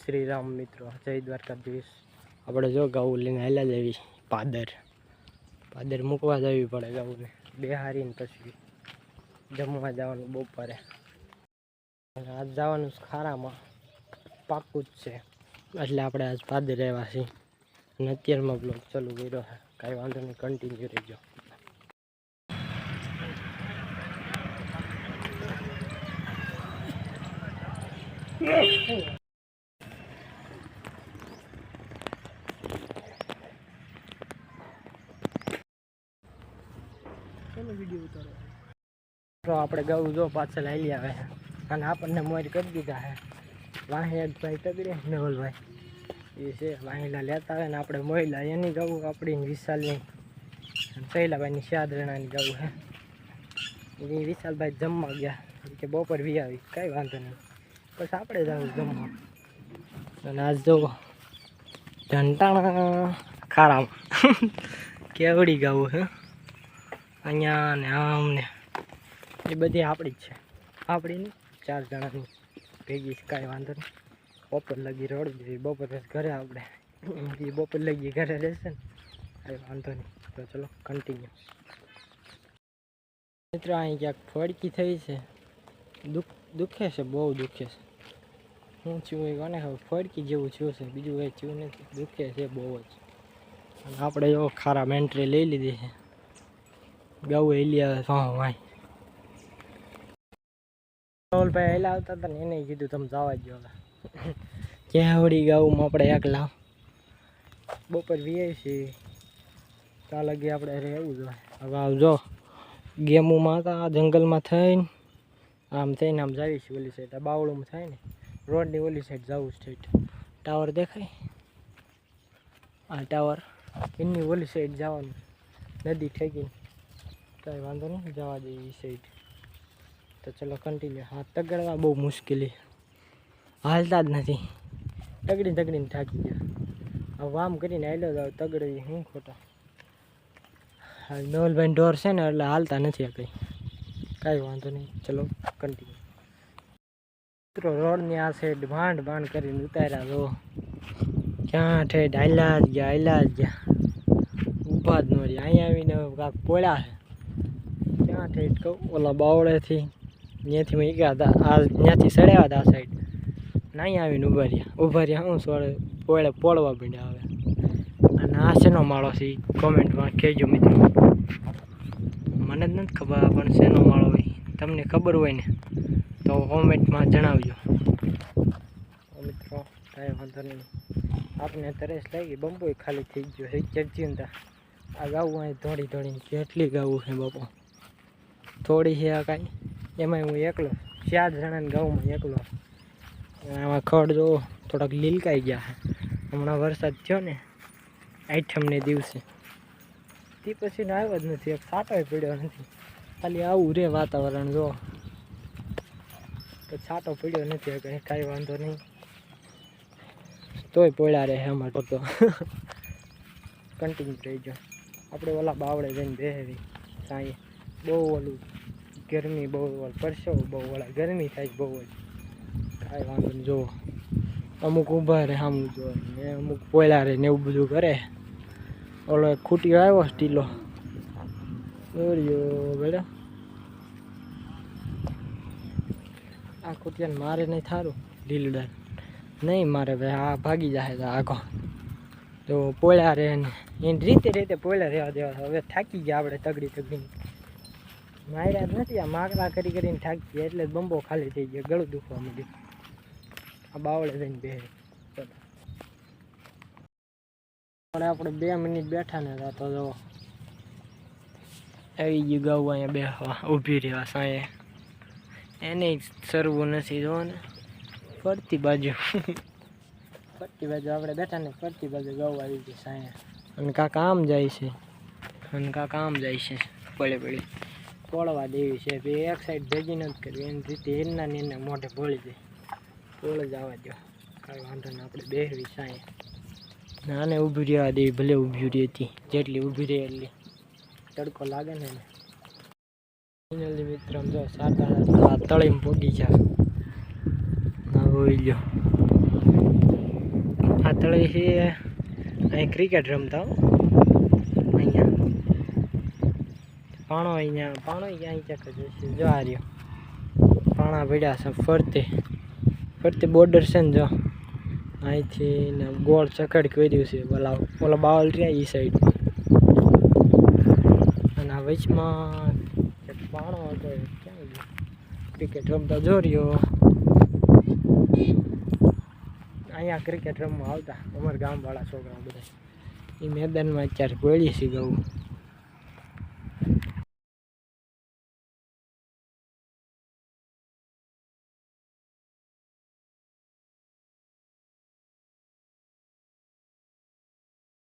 શ્રી રામ મિત્રો, જય દ્વારકાધીશ। આપણે જો ગાઉ લઈને હાલ્યા જવી પાદર મૂકવા જવી પડે ગાઉને બેહારીને પછી જમવા જવાનું બપોરે। આજ જવાનું ખારામાં પાક્કું જ છે એટલે આપણે આજ પાદર આવ્યા છીએ અને અત્યારમાં બ્લોગ ચાલુ કર્યો છે। કાંઈ વાંધો નહીં, કન્ટિન્યુ રહેજો। તો આપણે ગાઉ જો પાછળ હાલી આવે અને આપણને મોર કરી દીધા છે। વાહે એક ભાઈ તગડે નવલભાઈ એ છે વાહેલા લેતા આવે ને આપણે મોયલા એની ગાઉ આપણી વિશાલની શૈલાભાઈની શાદરણાની ગાઉ છે। એ વિશાલભાઈ જમવા ગયા કે બપોર વી આવી, કાંઈ વાંધો નહીં, બસ આપણે જવું જમવા। અને આજ જો ઢંટાણા ખારામાં કેવડી ગાઉ છે અહીંયા ને આમ ને એ બધી આપણી જ છે, આપણી 4 જણાની ભેગી છે। કાંઈ વાંધો નહીં, બપોર લગી રડી દેવી, બપોર ઘરે આપણે એ બપોર લગી ઘરે રહેશે ને, કાંઈ વાંધો નહીં। તો ચલો કન્ટિન્યુ। મિત્રો અહીં ક્યાંક ફડકી થઈ છે, દુખે છે, બહુ દુખે છે। શું થયું એ કોને ખબર, ફડકી જેવું થયું છે, બીજું કંઈ થયું નથી, દુખે છે બહુ જ। અને આપણે એવો ખારા એન્ટ્રી લઈ લીધી છે, ગાઉ હેલી આવે ભાઈ રાહુલભાઈ હેલા આવતા હતા ને એને કીધું તમે જવા દો હવે કેવડી ગાઉમાં આપણે એકલા બપોર વીએ છીએ ત્યાં લગી આપણે રહેવું જોઈએ। હવે આવજો ગેમોમાં હતા જંગલમાં થઈને આમ જાવી છે ઓલી સાઈડ, આ બાવળુમાં થાય ને રોડની ઓલી સાઈડ જવું સ્ટ્રેટ, ટાવર દેખાય આ ટાવર એની ઓલી સાઈડ જવાનું નદી ઠેકીને, કાંઈ વાંધો નહીં જવા દઈએ એ સાઈડ। તો ચલો કન્ટિન્યુ। હાથ તગડવા બહુ મુશ્કેલી, હાલતા જ નથી, તગડીને થાકી ગયા। હવે આમ કરીને હાલ્યો જાવ તગડી હું ખોટા નવલભાઈ ઢોર છે ને એટલે હાલતા નથી કંઈ, કાંઈ વાંધો નહીં, ચલો કન્ટિન્યુ। મિત્રો રોડની આ સાઈડ ભાંડ કરીને ઉતાર્યા જો ક્યાં ઠેઠ હાલ્યા જ ગયા ઊભા જ ન રહી। અહીંયા આવીને કાંક પોળ્યા છે ક્યાં ઠેઠ કહું ઓલા બાવળેથી ત્યાંથી મેં ગયા હતા આ ત્યાંથી સડ્યા હતા આ સાઈડ ને અહીંયા આવીને ઊભા રહ્યા શું પોળવા પીડ્યા આવે। અને આ શેનો માળો છે કોમેન્ટમાં કહેજો મિત્રો, મને જ નથી ખબર પણ શેનો માળો હોય, તમને ખબર હોય ને તો કોમેન્ટમાં જણાવજો મિત્રો। કાંઈ વાંધો નહીં, આપણે તરસ લાગી, બંબો ખાલી થઈ ગયો છે ચડચિંતા। આ ગાવું અહીં દોડીને કેટલી ગાવું છે બાપા, થોડી છે આ કાંઈ, એમાં હું એકલો 4 જણાની ગાઉમાં એકલો। આમાં ખડ જો થોડાક લીલકાઈ ગયા છે, હમણાં વરસાદ થયો ને 8મને દિવસે તે પછી આવ્યો જ નથી, એક છાંટો પડ્યો નથી, ખાલી આવું રે વાતાવરણ જો તો છાંટો પડ્યો નથી કંઈ, કાંઈ વાંધો નહીં, તોય પોળ્યા રહે અમારે તો કન્ટિન્યુ રહીજો। આપણે ઓલા બાવળે જઈને બેહવી સાંઈ, બહુ ઓલું ગરમી બહુ પરસેવો બહુ ઓલા ગરમી થાય બહુ જ, કાંઈ વાંધો નહીં। જુઓ અમુક ઊભા રહે સામું જો ને અમુક પોળ્યા રહે ને એવું બધું કરે। ઓલો એક ખૂટીઓ આવ્યો સ્ટીલો દોર્યો બેડા, આ ખૂટિયાને મારે નહીં થારું લીલડા નહીં મારે ભાઈ, આ ભાગી જાય આગો તો પોળ્યા રહે ને એની રીતે પોળ્યા રહેવા દેવા। હવે થાકી ગયા આપણે તગડીને માર્યા જ નથી, આ માકડા કરીને થાકી ગયા એટલે બંબો ખાલી થઈ ગયો, ગળું દુખવા માંડ્યું। આ બાવળે જઈને બેહે આપણે 2 મિનિટ બેઠા ને તો જો આવી ગયું ગાઉ અહીંયા બેસવા ઊભી રહેવા સાંયે, એને સરવું નથી જો ને ફરતી બાજુ આપણે બેઠા ને ફરતી બાજુ ગાઉ આવી ગઈ સાંયે। અને કાંક આમ જાય છે પડે પોળવા દેવી છે, એક સાઈડ ભેગી નથી કરવી એની રીતે એના ને એના મોઢે ભળી જાય, પોળ જ આવવા દો, કાંઈ વાંધો નહીં, આપણે બેહવી સાંયે। આને ઊભી રહેવા દેવી, ભલે ઊભી રહી હતી જેટલી ઊભી રહી એટલી તડકો લાગે ને ફાઇનલી મિત્રો જો સાતા તળીમાં પોગી જાય, હોય ગયો તળી છે અહીં ક્રિકેટ રમતા અહીંયા પાણો અહીંયા ચેક જશે જો આ રહ્યો પાણા ભીડ્યા છે ફરતે બોર્ડર છે ને જો અહીંથી ને ગોળ ચકડ કર્યું છે ઓલા બાવલ રહ્યા એ સાઈડ અને આ વચમાં પાણો હતો ક્યાં ગયો ક્રિકેટ રમતા જો રહ્યો અહીંયા ક્રિકેટ રમવા આવતા અમારા ગામવાળા છોકરા બધા એ મેદાનમાં અત્યારે ગોળી છે ગયું